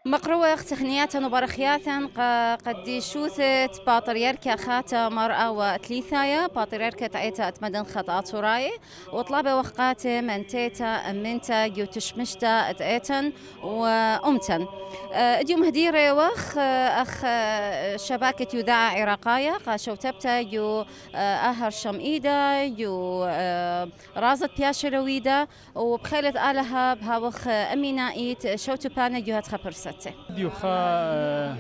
مقروة تخنيات وبرخيات قد شوثت باطريركا خاتا مرأة وتليثايا باطريركا عيتا اتمدن خطا تراي وطلابة وخقات من تيتا منتا يوتشمشتا اتأتن وأمتن اديوم هديري وخ اخ شباكة يداع عراقايا قاشو تبتا يو اهر شمئيدا يو رازت بياشرويدا وبخيلة آلها بهاوخ أمينائيت شوتو بانا يو هتخبرست ديو خا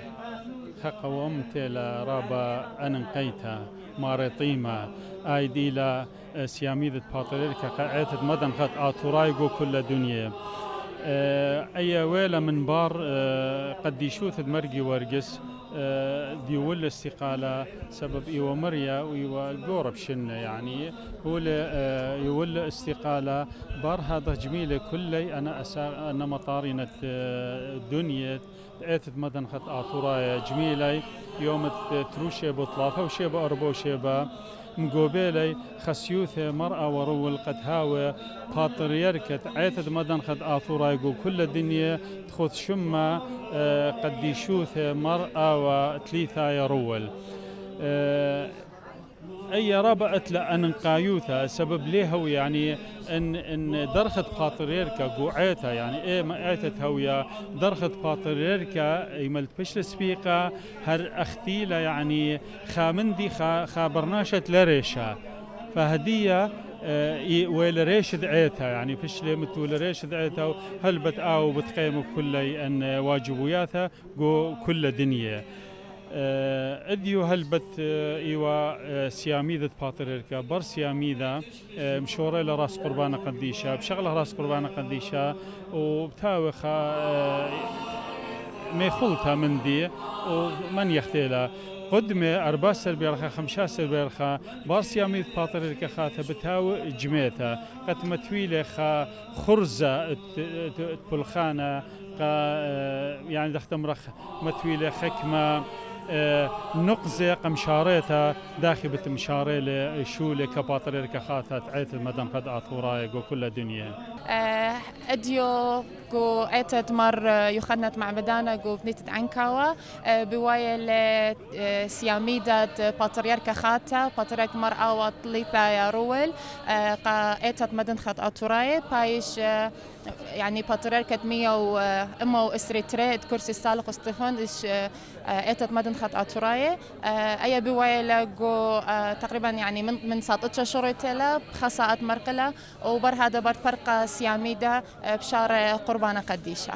قومت لرابا أنقيتها مارطيما آيديلا سياميدة باتريركا قاعدت مدن خط آتورايقو كل دنيا أي ويلة من بار قد يشوث مرقي ورقس ديول الاستقالة سبب إيوة مريا وإيوة قورب شنة يعني هو يول استقالة بار هذا جميلة كلي أنا مطارنة دنيا تأتت مدن خط آطورايا جميلة يوم تروشي بطلافة وشيبة أربو شيبة مقوبيلي خسيوثة مرأة ورول قد هاوي باتريركة عيتد مدن خد آثورا يقول كل الدنيا تخوث شمة قد يشوثة مرأة وتليثا يرول أي رابعت لأن قايوثا سبب ليه يعني إن درخت باتريركا قوعيتها يعني إيه ما عيتت هويا درخت باتريركا يملت بش السبيقة هر أختيلة يعني خامندي خابرناشة لريشة فهدية ويل ريشد عيتها يعني فيش ليمت ولا ريشد عيتها هل بتقاو بتقيم كل ان واجبوياتها جو كل دنيا اديو هلبت ايوا سياميدة باتريركا بر سياميدة مشورة لراس قربانة قديشة بشغلة راس قربانة قديشة وبتاوخة ميخولتها من دي ومن يختيلها قدمة أربع سربيرخا خمسة سربيرخا بارسياميد باتريركا خاثة بتاو جميتها قد متويلة خا خرزة بلخانة يعني دختمرخ متويلة خكمة نقزة قمشاريتها داخل بتمشاري لشولة كباتريركا خاثة عيت المدن قد آثوراي وكل الدنيا اديو جو عيتت مر يخنت مع بدانا جو بنيت عنكاوا بوايل سياميدة باتريركا خاتا باتريرك مرأة وطليثا يا رول عيتت مدن خط آثوراي بايش يعني باتريركة مية وإما وإسريتريت كرسي السالق وستيفان عيتت مدن خط آثوراي أي بوايل جو تقريبا يعني من 19 شهور بخصاءة مرقلة وبر هذا بر فرقة سياميدة بشار قربانة قديشة